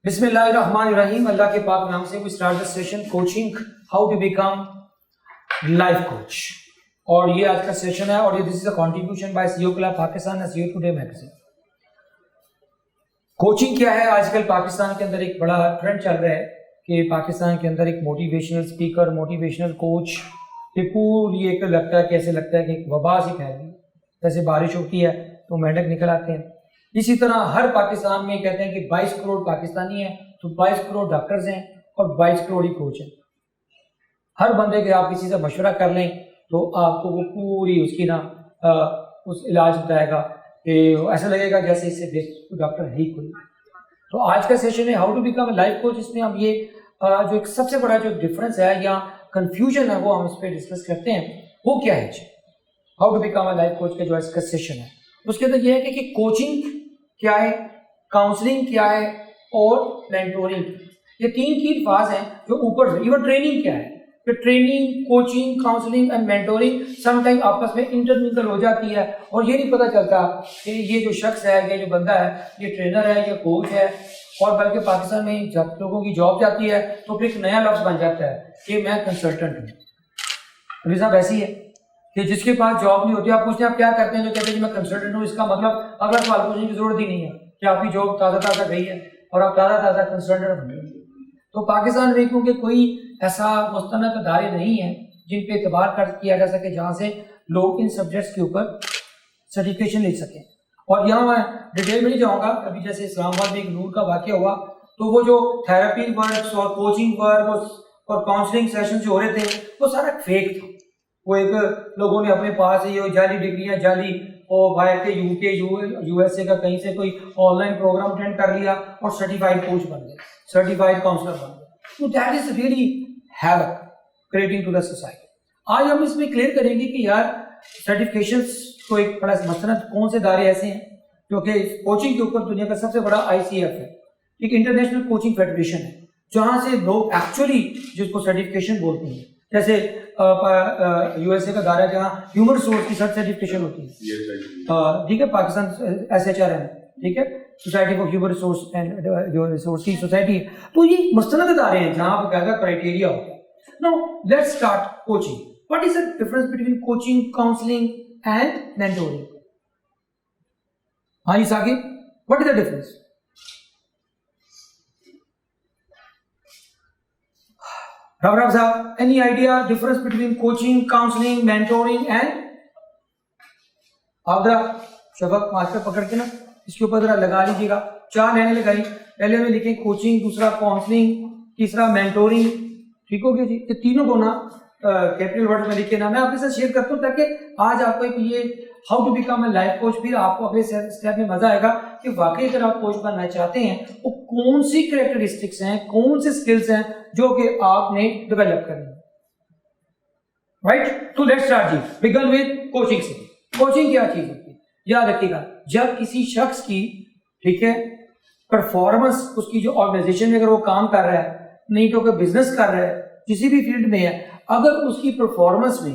बिस्मिल्लाहिर्रहमानिर्रहीम। अल्लाह के पाक नाम से we start the session coaching how to become life coach. और ये आज का सेशन है और ये this is a contribution by CEO club Pakistan and CEO today magazine. Coaching क्या है? आजकल पाकिस्तान के अंदर एक बड़ा ट्रेंड चल रहा है कि पाकिस्तान के अंदर एक मोटिवेशनल स्पीकर, मोटिवेशनल कोच ये पूरी एक लगता है कैसे लगता है कि एक वबा सी फैल गई। जैसे बारिश होती है तो मेंढक निकल आते हैं, इसी तरह हर पाकिस्तान में कहते हैं कि 22 करोड़ पाकिस्तानी हैं तो 22 करोड़ डॉक्टर्स हैं और 22 करोड़ ही कोच हैं। हर बंदे के आप किसी से मशवरा कर लें तो आपको वो पूरी उसकी उस इलाज बताएगा कि ऐसा लगेगा जैसे इससे बेस्ट डॉक्टर है ही कोई। तो आज का सेशन है how to become life coach. इसमें हम ये जो एक सबसे बड़ा जो डिफरेंस है या कंफ्यूजन है वो हम इस पर डिस्कस करते हैं। वो क्या है how to become life coach का जो इसका सेशन है उसके अंदर ये है कि काउंसलिंग क्या है, काउंसलिंग क्या है और मेंटोरिंग, ये तीन की अल्फाज हैं जो ऊपर से। इवन ट्रेनिंग क्या है, तो training, coaching, counselling and mentoring sometime आपस में इंटरमिंगल हो जाती है और ये नहीं पता चलता कि ये जो शख्स है, ये जो बंदा है, ये ट्रेनर है, ये कोच है। और बल्कि पाकिस्तान में जब लोगों की जॉब जाती है तो फिर एक नया लफ्ज बन जाता है कि मैं कंसल्टेंट हूँ। साहब ऐसी है कि जिसके पास जॉब नहीं होती, आप पूछते हैं आप क्या करते हैं, जो कहते हैं कि मैं कंसल्टेंट हूँ, इसका मतलब अगर सवाल पूछने की जरूरत ही नहीं है कि आपकी जॉब ताज़ा ताज़ा गई है और आप ताज़ा ताज़ा कंसल्टेंट बन गए। तो पाकिस्तान में क्योंकि कोई ऐसा मुस्तनद इदारे नहीं है जिन पे एतबार किया जा सके जहाँ से लोग इन सब्जेक्ट्स के ऊपर सर्टिफिकेशन ले सकें। और यहाँ मैं डिटेल में नहीं जाऊँगा। अभी जैसे इस्लामाबाद में एक नूर का वाक़या हुआ तो वो जो थेरेपी वर्क और कोचिंग वर्क और काउंसलिंग सेशन जो हो रहे थे वो सारा फेक था। वो एक लोगों ने अपने पास ये जाली डिग्रियां, जाली और बाहर के यूके यूएसए का कहीं से कोई ऑनलाइन प्रोग्राम अटेंड कर लिया और सर्टिफाइड कोच बन गए, सर्टिफाइड काउंसलर बन गए। तो that is really havoc creating to the society. आज हम इसमें क्लियर करेंगे कि यार सर्टिफिकेशंस को एक बड़ा मसनद कौन से दायरे ऐसे हैं जो कि कोचिंग के यूपर दुनिया का सबसे बड़ा आईसीएफ है, एक इंटरनेशनल कोचिंग फेडरेशन है जहाँ से लोग एक्चुअली जिसको सर्टिफिकेशन बोलते हैं। जैसे यूएसए का दायरा जहाँ ह्यूमन रिसोर्स की सर्टिफिकेशन होती है, ठीक है, पाकिस्तान SHRM, ठीक है, society for human resource and जो रिसोर्स की सोसाइटी है। तो ये मुस्तनद इदारे हैं जहाँ पर क्या क्राइटेरिया होता है। Now let's start coaching. What is the difference between coaching, counselling and mentoring? हाँ जी Saqib, what is the difference? Rav साहब, any idea difference between coaching, counseling, mentoring and? आप जरा शबक मास्टर पकड़ के ना इसके ऊपर जरा लगा लीजिएगा, 4 लाइनें लगाई। पहले में लिखें कोचिंग, दूसरा काउंसलिंग, तीसरा मेंटोरिंग। ठीक हो गया जी? ये तीनों को ना कैपिटल वर्ड में लिखे ना। मैं आपके साथ शेयर करता हूँ ताकि आज आपको एक ये how to become a life coach, फिर आपको अगले स्टेप में मजा आएगा कि वाकई अगर आप कोच बनना चाहते हैं वो कौन सी कैरेक्टरिस्टिक्स हैं, कौन से स्किल्स हैं जो कि आपने डेवलप करनी है। राइट, तो लेट्स स्टार्ट जी। बिगिन विद कोचिंग से। कोचिंग क्या चीज होती है? याद रखिएगा, जब किसी शख्स की, ठीक है, परफॉर्मेंस, उसकी जो ऑर्गेनाइजेशन में अगर वो काम कर रहा है, नहीं तो कोई बिजनेस कर रहा है, किसी भी फील्ड में है, अगर उसकी परफॉर्मेंस में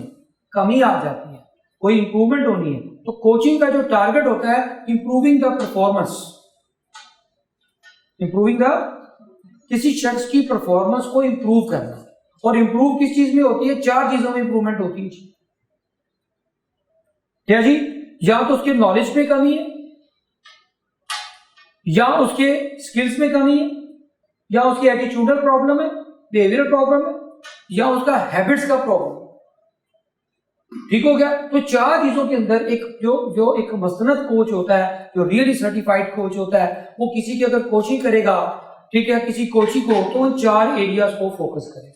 कमी आ जाती है, कोई इंप्रूवमेंट होनी है, तो कोचिंग का जो टारगेट होता है improving the performance, improving the, किसी शख्स की परफॉर्मेंस को इंप्रूव करना। और इंप्रूव किस चीज में होती है? 4 चीजों में इंप्रूवमेंट होती है। क्या जी? या तो उसके नॉलेज में कमी है, या उसके स्किल्स में कमी है, या उसकी एटीट्यूडल प्रॉब्लम है, बिहेवियरल प्रॉब्लम है, या उसका हैबिट्स का प्रॉब्लम। ठीक हो गया? तो 4 चीजों के अंदर एक जो एक मसनद कोच होता है, जो रियली सर्टिफाइड कोच होता है, वो किसी की अगर कोचिंग करेगा, ठीक है, किसी कोचिंग को, तो उन 4 एरियाज को फोकस करेगा।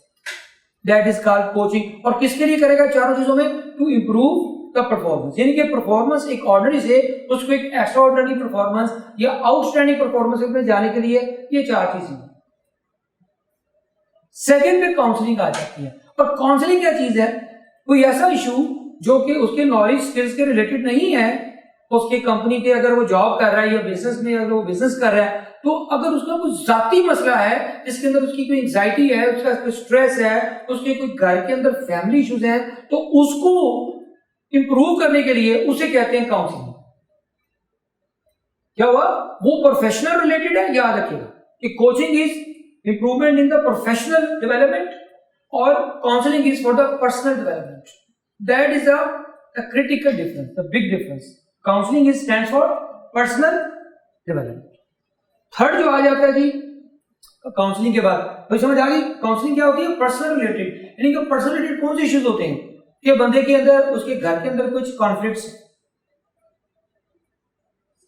That is called coaching. और किसके लिए करेगा? चारों चीजों में, टू इंप्रूव द परफॉर्मेंस, यानी कि परफॉर्मेंस एक ऑर्डिनरी से उसको एक एक्स्ट्रा ऑर्डिनरी परफॉर्मेंस या आउटस्टैंडिंग परफॉर्मेंस में जाने के लिए ये 4 चीजें। सेकंड पे काउंसलिंग आ जाती है। और काउंसलिंग क्या चीज है? कोई ऐसा इशू जो कि उसके नॉलेज स्किल्स के रिलेटेड नहीं है, उसके कंपनी के अगर वो जॉब कर रहा है या बिजनेस में अगर वो बिजनेस कर रहा है, तो अगर उसका कोई जाती मसला है जिसके अंदर उसकी कोई एंजाइटी है, उसका कोई स्ट्रेस है, उसके कोई घर के अंदर फैमिली इश्यूज हैं, तो उसको इंप्रूव करने के लिए उसे कहते हैं काउंसलिंग। क्या हुआ? वो प्रोफेशनल रिलेटेड है, याद रखिएगा, कि coaching is improvement in the professional development और counselling is for the personal development. That is the critical difference, the big difference. Counselling is stands for personal development. Third जो आ जाता है जी काउंसलिंग के बाद, तो समझ आ गई काउंसलिंग क्या होती है? Personal related. यानी कि पर्सनल रिलेटेड कौन से इश्यूज होते हैं कि बंदे के अंदर, उसके घर के अंदर कुछ कॉन्फ्लिक्ट्स है,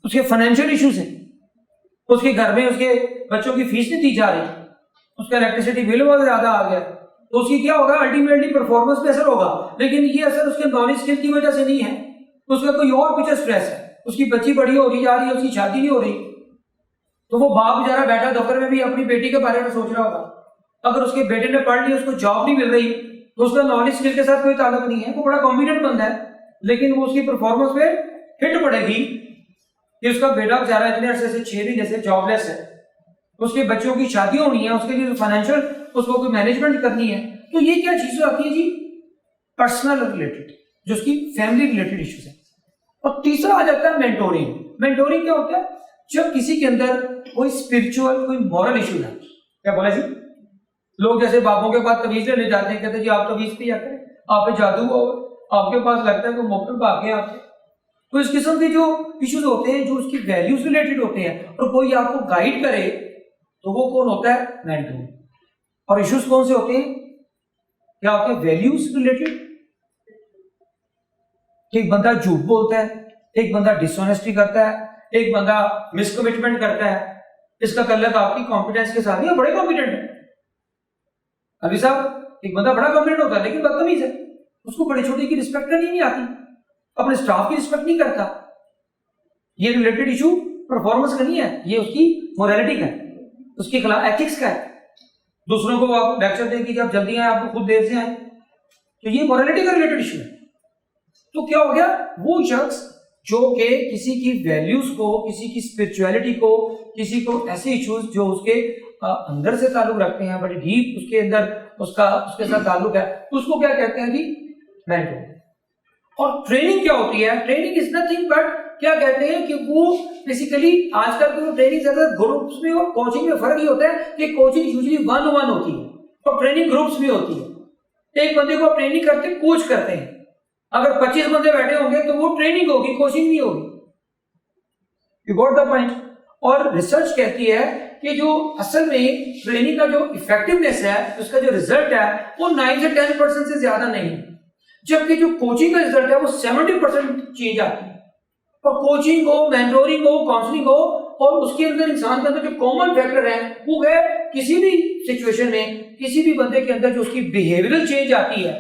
उसके फाइनेंशियल इश्यूज हैं, उसके घर में उसके बच्चों की फीस नहीं दी जा रही, उसका इलेक्ट्रिसिटी बिल बहुत ज्यादा आ गया, तो उसकी क्या होगा? अल्टीमेटली परफॉर्मेंस पे असर होगा. लेकिन ये असर उसके नॉलेज स्किल की वजह से नहीं है, उसका कोई और पीछे स्ट्रेस है. उसकी बच्ची बड़ी हो रही जा रही है, उसकी शादी नहीं हो रही, तो वो बाप बेचारा बैठा दफ्तर में भी अपनी बेटी के बारे में सोच रहा होगा. अगर उसके बेटे ने पढ़ लिया, उसको जॉब नहीं मिल रही, तो उसका नॉलेज स्किल के साथ कोई ताल्लुक नहीं है. वो बड़ा कॉम्पिटेंट बंदा है, लेकिन वो उसकी परफॉर्मेंस पे हिट पड़ेगी कि उसका बेटा बेचारा इतने अरसे से 6 महीने से जॉबलेस है, उसके बच्चों की शादी होनी है, उसके लिए फाइनेंशियल उसको कोई मैनेजमेंट करनी है. तो ये क्या चीजें आती है जी? पर्सनल रिलेटेड, जो उसकी फैमिली रिलेटेड इश्यूज है. और तीसरा आ जाता है मेंटोरिंग. मेंटोरिंग क्या होता है? जब किसी के अंदर कोई स्पिरिचुअल, कोई मॉरल इशू है. क्या बोला जी? लोग जैसे बाबों के पास तवीज लेने जाते हैं, कहते हैं जी आप तवीज पे जाते हैं, आप पे जादू हुआ, आपके पास लगता है कि मोक्तल भाग गया आपसे. तो इस किस्म के जो इश्यूज होते हैं, जो उसकी वैल्यूज रिलेटेड होते हैं, और कोई आपको गाइड करे, तो वो कौन होता है? मेंटोर. और इश्यूज कौन से होते हैं? क्या होते हैं? Values related. एक बंदा झूठ बोलता है, एक बंदा डिसऑनेस्टी करता है, एक बंदा मिसकमिटमेंट करता है, इसका ताल्लुक आपकी कॉन्फिडेंस के साथ नहीं है. बड़े कॉन्फिडेंट है अभी साहब, एक बंदा बड़ा कॉन्फिडेंट होता है लेकिन बदतमीज है, उसको बड़े छोटे की रिस्पेक्ट करनी नहीं आती, अपने स्टाफ की रिस्पेक्ट नहीं करता. ये रिलेटेड इशू परफॉर्मेंस का नहीं है, ये उसकी मोरालिटी का है, उसके खिलाफ एथिक्स का है. दूसरों को आप लेक्चर दें कि आप जल्दी आए, आपको खुद देर से आए, तो ये मोरालिटी का रिलेटेड इशू है. तो क्या हो गया? वो शख्स जो कि किसी की वैल्यूज को, किसी की स्पिरिचुअलिटी को, किसी को ऐसे इश्यूज जो उसके अंदर से ताल्लुक रखते हैं, बड़ी डीप उसके अंदर उसके साथ ताल्लुक है, उसको क्या कहते हैं जी? मेंटोर. और ट्रेनिंग क्या होती है? ट्रेनिंग इज नथिंग बट, क्या कहते हैं कि वो बेसिकली आजकल की ट्रेनिंग ज्यादा ग्रुप्स में और कोचिंग में फर्क ही होता है कि कोचिंग यूजुअली 1-on-1 होती है और ट्रेनिंग ग्रुप्स में होती है. एक बंदे को आप ट्रेनिंग करते, कोच करते हैं. अगर 25 बंदे बैठे होंगे तो वो ट्रेनिंग होगी, कोचिंग नहीं होगी. You got the point. और रिसर्च कहती है कि जो असल में ट्रेनिंग का जो इफेक्टिवनेस है, उसका जो रिजल्ट है, वो 9 से 10% से ज्यादा नहीं है, जबकि जो कोचिंग का रिजल्ट है वो 70% चेंज आती है. और कोचिंग हो, मेंटोरिंग हो, काउंसलिंग हो, और उसके अंदर इंसान के अंदर जो कॉमन फैक्टर है वो है किसी भी सिचुएशन में, किसी भी बंदे के अंदर जो उसकी बिहेवियरल चेंज आती है,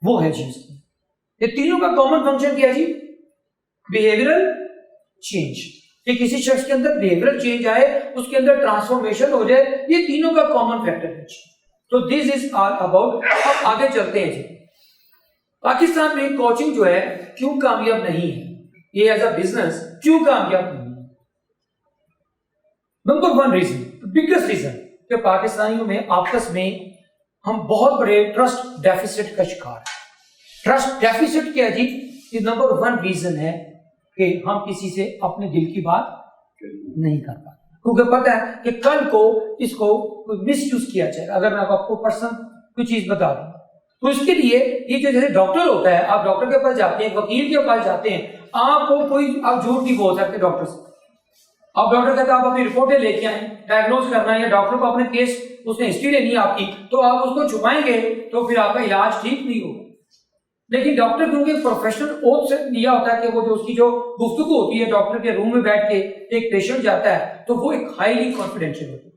वो है चीज. ये तीनों का कॉमन फंक्शन क्या है जी? Behavioural change. कि किसी शख्स के अंदर बिहेवियरल चेंज आए, उसके अंदर ट्रांसफॉर्मेशन हो जाए, ये तीनों का कॉमन फैक्टर है. तो दिस इज ऑल अबाउट. अब आगे चलते हैं जी. पाकिस्तान में कोचिंग जो है क्यों कामयाब नहीं है, ये एज अ बिजनेस क्यों कामयाब नहीं है? नंबर 1 रीजन, बिगेस्ट रीजन, कि पाकिस्तानियों में आपस में हम बहुत बड़े ट्रस्ट डेफिसिट का शिकार है. ट्रस्ट डेफिसिट क्या है जी? ये नंबर 1 रीजन है कि हम किसी से अपने दिल की बात नहीं कर पाते, क्योंकि पता है कि कल को इसको मिस यूज किया जाएगा. अगर मैं आपको पर्सनल कोई चीज बता दूं, तो इसके लिए ये जो जैसे डॉक्टर होता है, आप डॉक्टर के पास जाते हैं, वकील के पास जाते हैं, आपको कोई आप झूठ नहीं बोल सकते डॉक्टर से. आप डॉक्टर कहते हैं आप अपनी रिपोर्टें लेके आए, डायग्नोज करना है, या डॉक्टर को अपने केस उसने हिस्ट्री लेनी है आपकी, तो आप उसको छुपाएंगे तो फिर आपका इलाज ठीक नहीं होगा. लेकिन डॉक्टर क्योंकि प्रोफेशनल ओथ से लिया होता है कि वो जो उसकी जो गुफ्तगू होती है डॉक्टर के रूम में बैठ के एक पेशेंट जाता है, तो वो एक हाईली कॉन्फिडेंशियल होती है.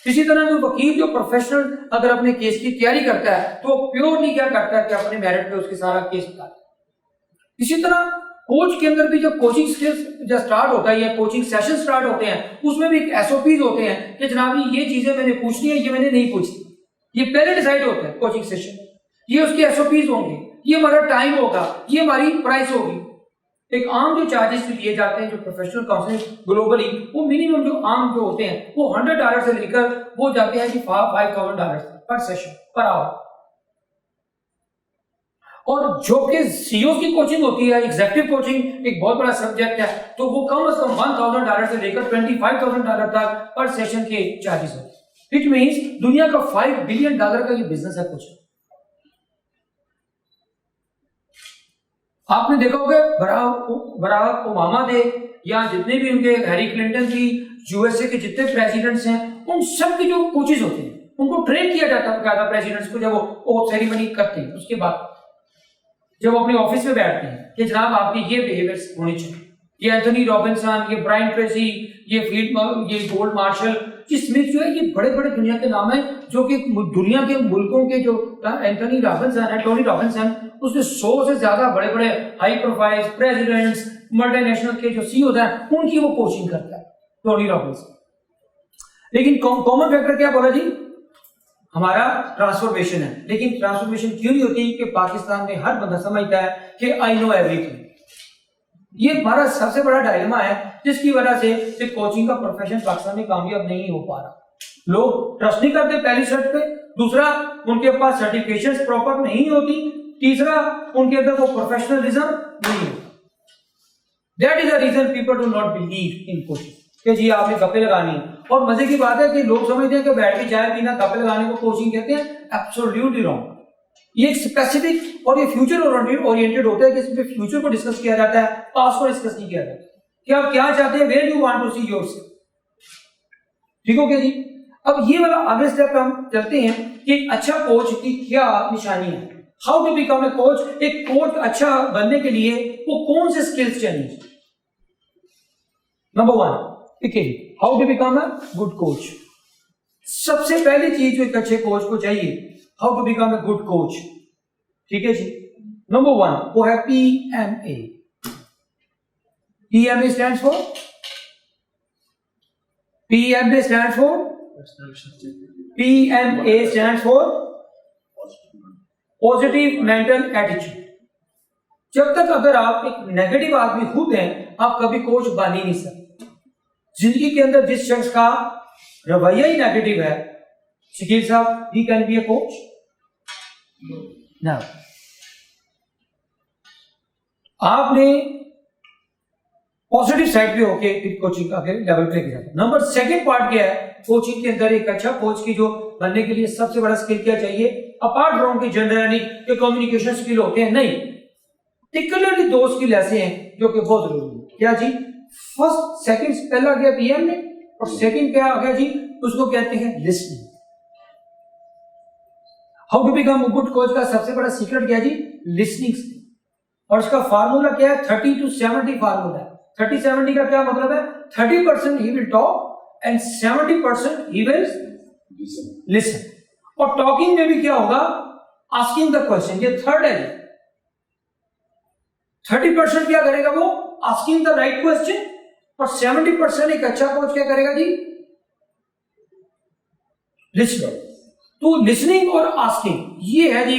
इसी तरह कोई वकील जो प्रोफेशनल अगर अपने केस की तैयारी करता है, तो प्योरली क्या करता है कि अपने मेरिट पे उसके सारा केस बताता है. इसी तरह कोच के अंदर भी जब कोचिंग स्किल्स जब स्टार्ट होता है या कोचिंग सेशन स्टार्ट होते हैं, उसमें भी एसओपीज होते हैं कि जनाब ये चीजें मैंने पूछनी है, ये मैंने नहीं पूछनी. ये पहले डिसाइड होता है कोचिंग सेशन, ये उसके एसओपीज होंगे, ये हमारा टाइम होगा, ये हमारी प्राइस होगी. एक आम जो चार्जेस लिए जाते हैं जो प्रोफेशनल काउंसलिंग ग्लोबली, वो मिनिमम जो आम जो होते हैं वो $100 से लेकर वो जाते हैं कि $5,000 पर सेशन पर आवर. और जो कि सीईओ की कोचिंग होती है, एग्जीक्यूटिव कोचिंग एक बहुत बड़ा सब्जेक्ट है, तो वो कम से कम $1,000 से लेकर $25,000 तक पर सेशन के चार्जेस होते हैं। इट मींस दुनिया का $5 बिलियन का ये बिजनेस है कोचिंग। आपने देखा होगा बराक ओबामा थे या जितने भी उनके हैरी क्लिंटन थी, यूएसए के जितने प्रेसिडेंट्स हैं, उन सब के जो कोचेज होते हैं उनको ट्रेन किया जाता है प्रेसिडेंट्स को। जब वो सेरेमनी करते हैं उसके बाद जब वो अपने ऑफिस में बैठते हैं कि जनाब आपकी ये बिहेवियर्स होने चाहिए। ये एंथनी रॉबिन्सन, ये ब्रायन ट्रेसी, ये गोल्ड मार्शल, ये स्मिथ जो है, ये बड़े बड़े दुनिया के नाम है जो कि दुनिया के मुल्कों के जो एंथनी रॉबिन्सन है, टोनी रॉबिन्सन, उसने 100 से ज्यादा बड़े बड़े हाई प्रोफाइल प्रेसिडेंट्स, मल्टीनेशनल के जो सीईओ हैं, उनकी वो कोचिंग करता है टोनी रॉबिन्सन। लेकिन कॉमन फैक्टर क्या बोला जी? हमारा ट्रांसफॉर्मेशन है। लेकिन ट्रांसफॉर्मेशन क्यों नहीं होती? कि पाकिस्तान में हर बंदा समझता है कि आई नो एवरीथिंग। ये हमारा सबसे बड़ा डायलेमा है जिसकी वजह से कोचिंग का प्रोफेशन पाकिस्तान में कामयाब नहीं हो पा रहा। लोग ट्रस्ट नहीं करते पहली शर्त पे, दूसरा उनके पास सर्टिफिकेशंस प्रॉपर नहीं होती, तीसरा उनके अंदर वो प्रोफेशनलिज्म नहीं होता। That is the reason people do not believe in coaching कि जी आपने गप्पे लगानी है। और मजे की बात है कि लोग समझते हैं कि बैठ के चाय पीना गप्पे लगाने को कोचिंग कहते हैं। Absolutely wrong. ये एक स्पेसिफिक और ये फ्यूचर ओरिएंटेड होता है कि इसमें फ्यूचर को डिस्कस किया जाता है, पास्ट को डिस्कस नहीं किया जाता कि आप क्या चाहते हैं, where you want to see yourself. ठीक हो गया जी? अब ये वाला अगले स्टेप पे हम चलते हैं कि अच्छा कोच की क्या निशानी है, how to become a coach. एक कोच अच्छा बनने के लिए वो कौन से स्किल्स चाहिए? Number 1, how to become a good coach. सबसे पहली चीज जो एक अच्छे कोच को चाहिए, how to become a good coach. ठीक है जी। नंबर 1 वो है PMA। PMA stands for PMA stands for positive mental attitude. जब तक अगर आप एक नेगेटिव आदमी खुद हैं, आप कभी कोच बन ही नहीं सकते। जिंदगी के अंदर जिस शख्स का रवैया ही नेगेटिव है, शकील साहब, he can be A coach? ना। आपने पॉजिटिव साइड पे होके कोचिंग का लेवल पे किया। नंबर 2 पार्ट क्या है कोचिंग के अंदर? एक अच्छा कोच की जो बनने के लिए सबसे बड़ा स्किल क्या चाहिए? अपार्ट फ्रॉम की जनरली के कम्युनिकेशन स्किल होते हैं, नहीं, particularly 2 स्किल ऐसे हैं जो कि बहुत जरूरी है। क्या जी? फर्स्ट सेकंड पहला गया PM ने, और सेकंड क्या आ गया जी? उसको कहते हैं listening. How to become a good coach का सबसे बड़ा सीक्रेट क्या जी? लिसनिंग। और इसका फार्मूला क्या है? 30-70 फार्मूला है। 30-70 का क्या मतलब है? 30% he will talk and 70% he will listen. और टॉकिंग में भी क्या होगा? Asking the question. ये थर्ड है। 30% क्या करेगा वो? Asking the right question. और 70% एक अच्छा कोच क्या करेगा जी? लिसनिंग। तो लिसनिंग और आस्किंग ये है जी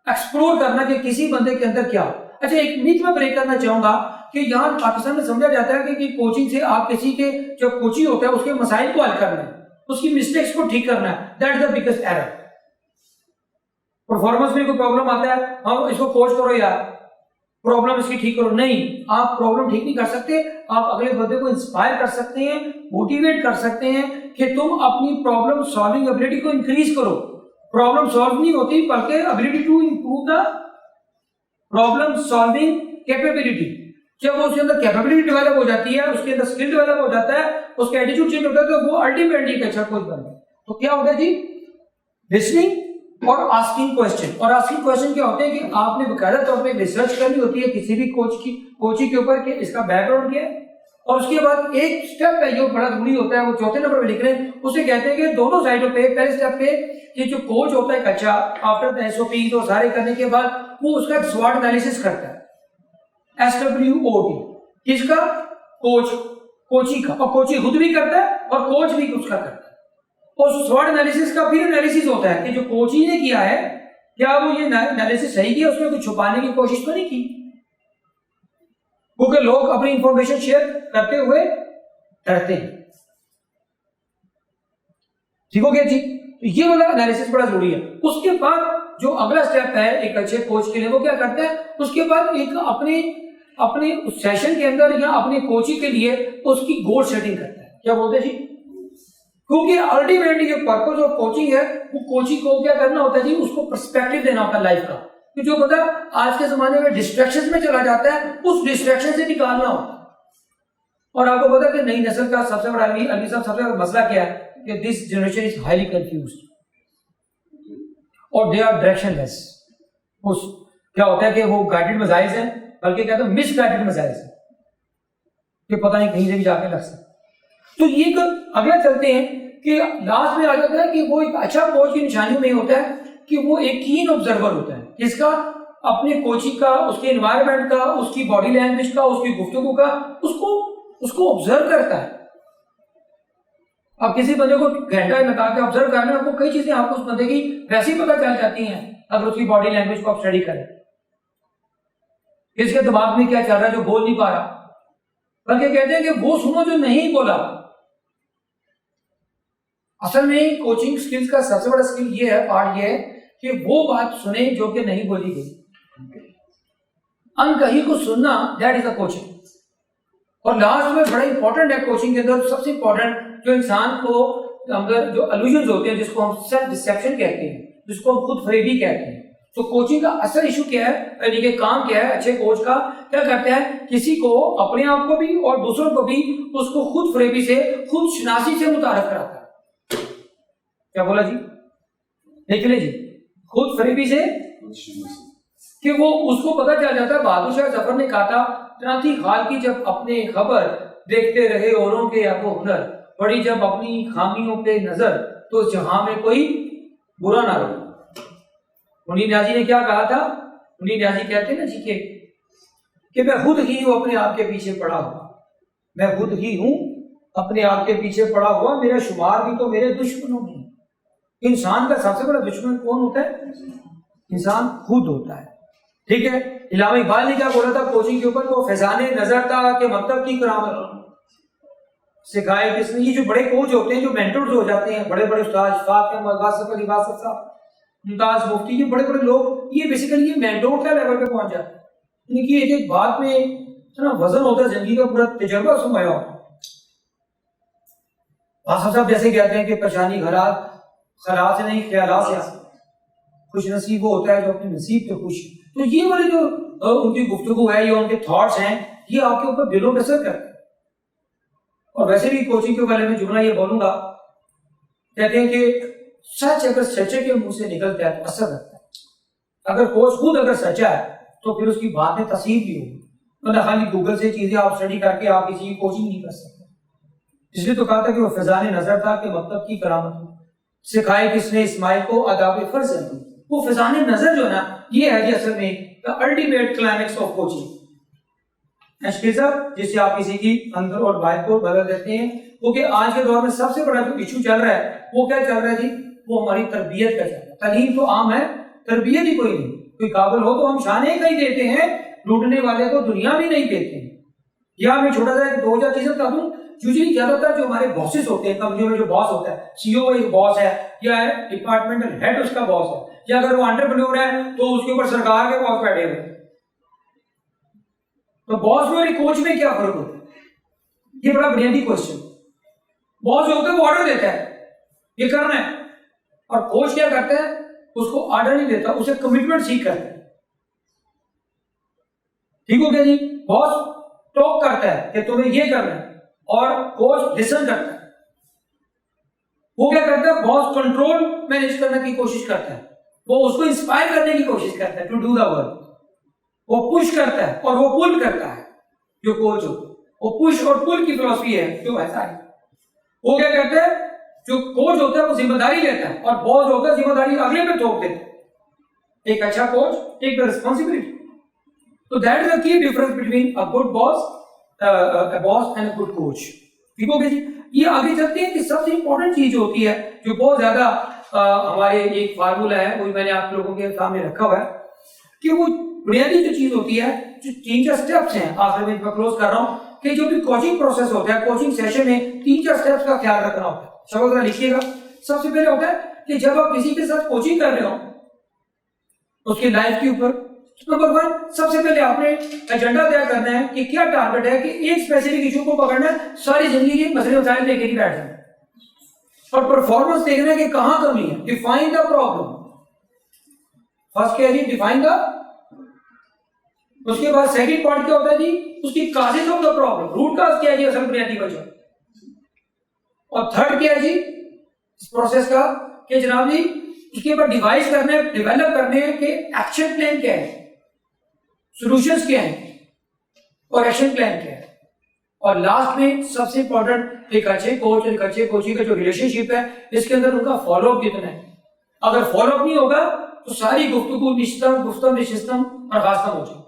एक्सप्लोर करना कि किसी बंदे के अंदर क्या। अच्छा, एक मिथ में ब्रेक करना चाहूंगा कि यहां पाकिस्तान में समझा जाता है कि कोचिंग से आप किसी के जो कोची होता है उसके मसाइल को हल करना है, उसकी मिस्टेक्स को ठीक करना है। That is the biggest error. Performance में कोई प्रॉब्लम आता है, हम इसको कोच करो यार, प्रॉब्लम इसकी ठीक करो। नहीं, आप प्रॉब्लम ठीक नहीं कर सकते। आप अगले बंदे को इंस्पायर कर सकते हैं, मोटिवेट कर सकते हैं कि तुम अपनी प्रॉब्लम सॉल्विंग एबिलिटी को इंक्रीज करो। प्रॉब्लम सॉल्व नहीं होती बल्कि ability to improve the problem solving capability. जब उसके अंदर कैपेबिलिटी डेवलप हो जाती है, उसके अंदर स्किल डेवलप हो जाता है, उसका एटीट्यूड चेंज होता है, तो वो अल्टीमेटली एक अच्छा कोच बनता है। तो क्या होगा जी? लिसनिंग और आस्किंग क्वेश्चन। और आस्किंग क्वेश्चन क्या होते हैं कि आपने बकायदा तौर पे रिसर्च करनी होती है किसी भी कोचिंग के ऊपर कि इसका बैकग्राउंड क्या है। और उसके बाद एक स्टेप है जो बड़ा जरूरी होता है, वो 4थे नंबर पे लिख रहे हैं, उसे कहते हैं कि दोनों साइडों पे पहले स्टेप पे कि जो कोच होता है अच्छा, आफ्टर द SOP तो सारे करने के बाद वो उसका एक स्वॉट एनालिसिस करता है। SWOT किसका? कोची का। और कोची खुद भी करता है और कोच भी उसका करता है। और स्वॉट एनालिसिस का फिर एनालिसिस होता है कि जो कोची ने किया है क्या वो ये एनालिसिस सही किया, उसमें कुछ छुपाने की कोशिश तो नहीं की, क्योंकि लोग अपनी इंफॉर्मेशन शेयर करते हुए डरते हैं। ठीक हो गया जी? तो ये वाला एनालिसिस बड़ा जरूरी है। उसके बाद जो अगला स्टेप है एक अच्छे कोच के लिए, वो क्या करते हैं, उसके बाद एक अपने सेशन के अंदर या अपने कोचिंग के लिए उसकी गोल सेटिंग करता है। क्या बोलते हैं जी? क्योंकि अल्टीमेटली जो पर्पस ऑफ कोचिंग है, वो कोचिंग को क्या करना होता है जी, उसको पर्सपेक्टिव देना होता है लाइफ का, कि जो बंदा आज के जमाने में डिस्ट्रैक्शन में चला जाता है, उस डिस्ट्रैक्शन से निकालना होता है। और आपको पता है कि नई नस्ल का सबसे बड़ा अली साहब सबसे बड़ा मसला क्या है, कि this generation is highly confused और दे आर डायरेक्शनलेस। उस क्या होता है कि वो गाइडेड मजाइज हैं, बल्कि कहते हैं मिस गाइडेड मजाइज हैं, कि पता नहीं कहीं से भी जाके लग सकते। तो ये अगला चलते हैं कि लास्ट में आ जाता है कि वो एक अच्छा कोच की निशानियों में होता है कि वो एक कीन ऑब्जर्वर होता है, इसका अपने कोचिंग का, उसके एनवायरनमेंट का, उसकी बॉडी लैंग्वेज का, उसकी गुफ्तगू का, उसको ऑब्जर्व करता है। अब किसी बंदे को घंटा लगा के ऑब्जर्व करना, आपको कई चीजें आपको उस बंदे की वैसे ही पता चल जाती हैं अगर उसकी बॉडी लैंग्वेज को आप स्टडी करें, इसके दिमाग में क्या चल रहा है जो बोल नहीं पा रहा। बल्कि कहते हैं कि वो सुनो जो नहीं बोला। असल में कोचिंग स्किल्स का सबसे बड़ा स्किल ये है, पार्ट ये है कि वो बात सुने जो कि नहीं बोली गई, अनकही को सुनना, दैट इज अ कोचिंग। और लास्ट में बड़ा इंपॉर्टेंट है कोचिंग के अंदर, सबसे इंपॉर्टेंट जो इंसान को अंदर जो इल्यूजन्स होते हैं, जिसको हम सेल्फ डिसेप्शन कहते हैं, जिसको हम खुद फरेबी कहते हैं। तो कोचिंग का असल इशू क्या है, यानी कि काम क्या है अच्छे कोच का, क्या करते हैं, किसी को अपने आप को भी और दूसरों को भी उसको खुद फरेबी से, खुद शनासी से मुतारफ कराता है। क्या बोला जी? देख ले जी, खुद फरेबी से, कि वो उसको पता चल जाता है। बहादुर शाह जफर ने कहा था, त्राती खाल की जब अपने खबर, देखते रहे औरों के अबो हुनर, पड़ी जब अपनी खामियों पे नजर, तो जहां में कोई बुरा ना रहे। मुनीर न्याजी ने क्या कहा था? मुनीर न्याजी कहते हैं ना जी कि मैं खुद ही हूं अपने आप के पीछे पड़ा हुआ, मैं खुद ही हूं अपने आप के पीछे पड़ा हुआ, मेरा शुमार भी तो मेरे दुश्मनों में। इंसान का सबसे बड़ा दुश्मन कौन होता है? इंसान खुद होता है। ठीक है, इलामा इकबाल ने क्या बोला था कोचिंग के ऊपर? वो फैजाने नजर था कि मतलब की करामत सिखाए किसने। ये जो बड़े कोच होते हैं, जो मेंटर्स हो जाते हैं, बड़े बड़े उस्ताद, मुमताज मुफ्ती, ये बड़े बड़े लोग, ये बेसिकली ये मेंटोर का लेवल पे पहुंच जाते हैं। इनकी एक एक बात में इतना वजन होता है, जिंदगी का पूरा तजुर्बा सुमाया होता है। आसिफ साहब जैसे कहते हैं कि परेशानी खला से नहीं, ख्यालात से। खुश नसीब वो होता है जो अपने नसीब पे खुश है। तो ये वाले जो उनकी गुफ्तगू है या उनके थॉट्स हैं, ये आपके ऊपर दिलों पे असर करते हैं। और वैसे भी कोचिंग के बारे में जुमला ये बोलूंगा, कहते हैं कि सच अगर सच्चे के मुंह से निकलता है तो असर रखता है। अगर कोच खुद अगर सच्चा है तो फिर उसकी बात में तस्वीर भी होगी। मतलब खाली गूगल से चीजें आप स्टडी करके आप किसी की कोचिंग नहीं कर सकते। इसलिए तो कहा था कि वो फैजाने नजर था कि मतलब की करामत सिखाए किसने इस्माइल को आदाब फर्ज है। वो फैजाने नजर जो है ना, ये है जी असल में the ultimate climax of coaching. जिससे आप किसी की अंदर और बाहर को बदल देते हैं। क्योंकि आज के दौर में सबसे बड़ा जो इशू चल रहा है वो क्या चल रहा है जी? वो हमारी तरबियत का चल रहा है। तालीम तो आम है, तरबियत ही कोई नहीं। कोई काबिल हो तो हम शाने का ही देते हैं, लूटने वाले को दुनिया भी नहीं देते हैं। या मैं छोटा सा 2000 चीजें बता दूं, यूजुअली ज्यादातर जो हमारे बॉसेस होते हैं, कंपनी में जो बॉस होता है, सीईओ एक बॉस है या डिपार्टमेंटल हेड उसका बॉस है, या अगर वो एंटरप्रेन्योर है तो उसके ऊपर सरकार के बॉस बैठे हुए। तो बॉस में और कोच में क्या फर्क होता है? ये बड़ा बुनियादी क्वेश्चन। बॉस जो होता है वो ऑर्डर देता है ये करना है, और कोच क्या करता है? उसको ऑर्डर नहीं देता, उसे कमिटमेंट सीख करता है। ठीक हो गया जी? बॉस टॉक करता है कि तुम्हें ये करना है, और कोच लिसन करता है। वो क्या करता है? बॉस कंट्रोल मैनेज करने की कोशिश करता है, वो उसको इंस्पायर करने की कोशिश करता है टू डू द वर्क। वो पुश करता है और वो पुल करता है। जो कोच हो वो पुश और पुल की फिलॉसफी है जो ऐसा है। वो क्या करता है? जो कोच होता है वो जिम्मेदारी लेता है, और बॉस होता है जिम्मेदारी अगले पे थोप देता है। एक अच्छा कोच टेक द रिस्पॉन्सिबिलिटी। तो that is the key difference between a good boss and a good coach. ठीक हो गया जी? ये आगे चलते हैं कि सबसे इंपॉर्टेंट चीज होती है जो बहुत ज्यादा हमारे एक फार्मूला है, वो मैंने आप लोगों के सामने रखा हुआ है, कि वो बुनियादी जो चीज होती है, जो 3-4 स्टेप्स हैं, आखिर में मैं क्लोज कर रहा हूं, कि जो भी कोचिंग प्रोसेस होता है, कोचिंग सेशन में 3-4 स्टेप्स का ख्याल रखना होता है। शब्द लिखिएगा। सबसे पहले होता है कि जब आप किसी के साथ कोचिंग कर रहे हो उसकी लाइफ के ऊपर। नंबर 1, सबसे पहले आपने एजेंडा तय करना है कि क्या टारगेट है, कि एक स्पेसिफिक इशू को पकड़ना है, सारी जिंदगी के मसले मसाइल लेके ही बैठ जाए और परफॉर्मेंस देखना है कि कहां कमी है। डिफाइन द प्रॉब्लम, फर्स्ट क्या है जी, डिफाइन द। उसके बाद सेकंड पॉइंट क्या होता है जी, उसकी causes of the problem, root cause क्या है जी, असल बुनियादी वजह। और थर्ड क्या है जी इस प्रोसेस का, कि जनाब जी उसके बाद डिवाइस करने हैं, डेवलप करने हैं कि एक्शन प्लान क्या है, सॉल्यूशंस क्या हैं और एक्शन प्लान क्या है। और लास्ट में सबसे इंपॉर्टेंट, एक अच्छे कोच और एक अच्छे कोचिंग का जो रिलेशनशिप है, इसके अंदर उनका फॉलोअप कितना है। अगर फॉलोअप नहीं होगा तो सारी गुफ्तगू निशिस्तम और खास्तम हो जाए।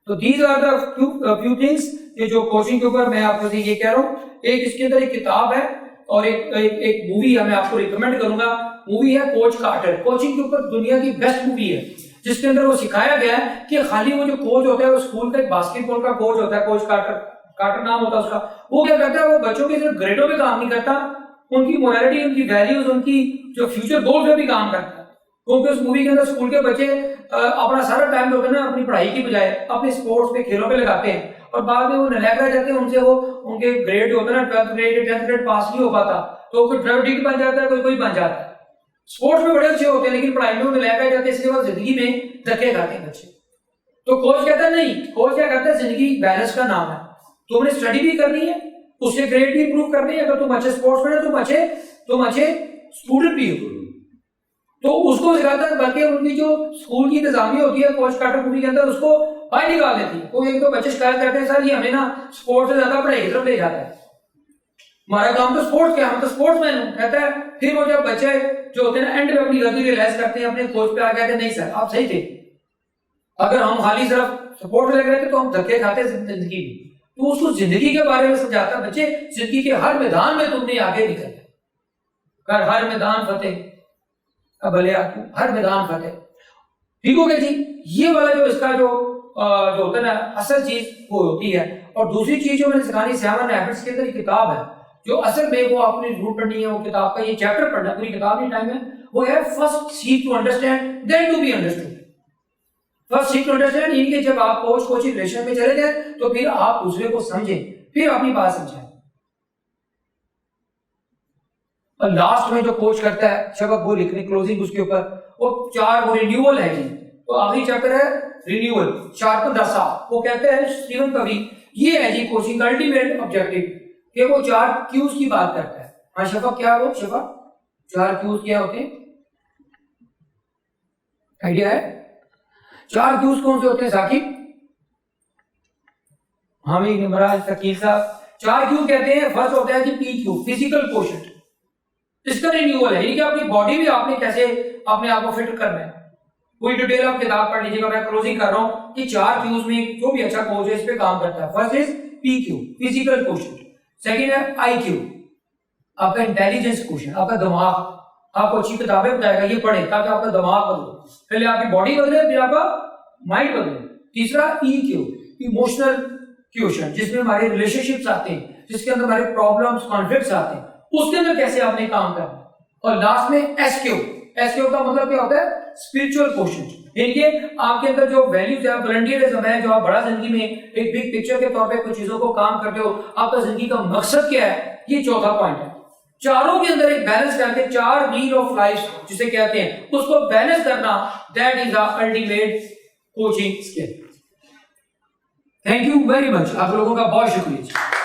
तो these are the few things ये जो कोचिंग के ऊपर मैं आपको ये कह रहा हूं। एक इसके अंदर एक किताब है और एक मूवी है, मैं आपको रिकमेंड करूंगा। मूवी है कोच कार्टर, कोचिंग के ऊपर दुनिया की बेस्ट मूवी है, जिसके अंदर वो सिखाया गया है कि खाली वो जो कोच होता है वो स्कूल का एक बास्केटबॉल का कोच होता है, कोच कार्टर नाम होता है उसका। वो क्या करता है, वो बच्चों के सिर्फ ग्रेडों पे काम नहीं करता, उनकी मोरालिटी, उनकी वैल्यूज, उनकी जो फ्यूचर गोल्स पे भी काम करता है। क्योंकि उस मूवी के अंदर स्कूल के बच्चे अपना सारा टाइम जो होता है ना अपनी पढ़ाई की बजाय अपने स्पोर्ट्स पे, खेलों पे लगाते हैं और बाद में वो नलायक रह जाते हैं। उनसे वो उनके ग्रेड जो होता है ना 12th ग्रेड 10th ग्रेड पास नहीं हो पाता, तो कोई ड्राइवर बन जाता है, कोई बन जाता है। स्पोर्ट्स में बड़े अच्छे होते हैं लेकिन पढ़ाई में वो नलायक रह जाते हैं, इसके बाद जिंदगी में धक्के खाते हैं बच्चे। तो कोच कहता है नहीं, कोच क्या करता है, जिंदगी बैलेंस का नाम है, तुमने स्टडी भी करनी है, उससे ग्रेड भी इंप्रूव करनी है। अगर तुम अच्छे स्पोर्ट्स में तुम अच्छे स्टूडेंट भी हो तो उसको सिखाता है। बल्कि उनकी जो स्कूल की इंतजामिया होती है कोच कार्टर मूवी के अंदर उसको बाहर निकाल देती है। कोई एक तो बच्चे शिकायत करते हैं, सर ये हमें ना स्पोर्ट्स से ज्यादा पढ़ाई की तरफ ले जाता है, हमारा काम तो स्पोर्ट्स क्या, हम तो स्पोर्ट्समैन हूं, कहता है। फिर वो जब बच्चे जो होते हैं ना एंड में अपनी गलती रियलाइज करते हैं, अपने कोच पे आ कहते हैं नहीं सर आप सही थे, अगर हम खाली सिर्फ सपोर्ट लग रहे थे तो हम धक्के खाते जिंदगी में। तो उसको जिंदगी के बारे में समझाता है, बच्चे जिंदगी के हर मैदान में तुमने आगे निकलना है, हर मैदान फतेह, भले हर मैदान फतेह। ठीक हो गया जी। ये वाला जो इसका जो होता है ना असल चीज वो होती है। और दूसरी चीज जो मैंने सिखानी 7 हैबिट्स के अंदर किताब है जो असल में वो आपने जरूर पढ़नी है, वो किताब का ये चैप्टर पढ़ना, पूरी किताब नहीं टाइम है, वो है first seek to understand then to be understood. First seek to understand यानी कि जब आप कोचिंग रिलेशन में चले जाए तो फिर आप दूसरे को समझें, फिर अपनी बात समझाएं। और लास्ट में जो कोच करता है सबक वो लिखने क्लोजिंग उसके ऊपर वो 4 वो रिन्यूअल है जी। तो आखिरी चैप्टर है रिन्यूअल, शार्पन द सा। वो कहते हैं स्टीवन कवी, ये है जी कोचिंग का अल्टीमेट ऑब्जेक्टिव कि वो 4 क्यूज की बात करता है। हाँ शफा क्या वो शफा 4 क्यूज क्या होते हैं, आइडिया है? 4 क्यूज कौन से होते हैं साकिब? हामी निमराज शकील साहब 4 क्यू कहते हैं। फर्स्ट होता है G P Q, physical quotient, इसका रिन्यूअल है, यानी कि अपनी बॉडी में आपने कैसे अपने आप को फिट करना है। पूरी डिटेल आप किताब पढ़ लीजिएगा, मैं क्लोजिंग कर रहा हूं कि 4 क्यूज में जो भी अच्छा कोच है इस पे काम करता है। First is P Q, physical quotient. Second है आई क्यू, आपका इंटेलिजेंस क्वोशंट, आपका दिमाग। आपको अच्छी किताबें बताएगा, ये पढ़े ताकि आपका दिमाग बदले, पहले आपकी बॉडी बदले फिर आपका माइंड बदले। तीसरा ई क्यू, इमोशनल क्वोशंट, जिसमें हमारे रिलेशनशिप्स आते हैं, जिसके अंदर हमारे प्रॉब्लम्स कॉन्फ्लिक्ट्स आते हैं, उसके अंदर कैसे आपने काम करना। और लास्ट में एसक्यू, एसक्यू का मतलब क्या होता है, स्पिरिचुअल क्वोशंट, यानी कि आपके अंदर जो वैल्यूज है, वॉलंटियरिज्म है, जो आप बड़ा जिंदगी में एक बिग पिक्चर के तौर पे कुछ चीजों को काम करते हो, आपका जिंदगी का मकसद क्या है, ये चौथा पॉइंट है। चारों के अंदर एक बैलेंस करके 4 व्हील ऑफ लाइफ जिसे कहते हैं उसको बैलेंस करना, that is the ultimate coaching skill. Thank you very much, आप लोगों का बहुत शुक्रिया।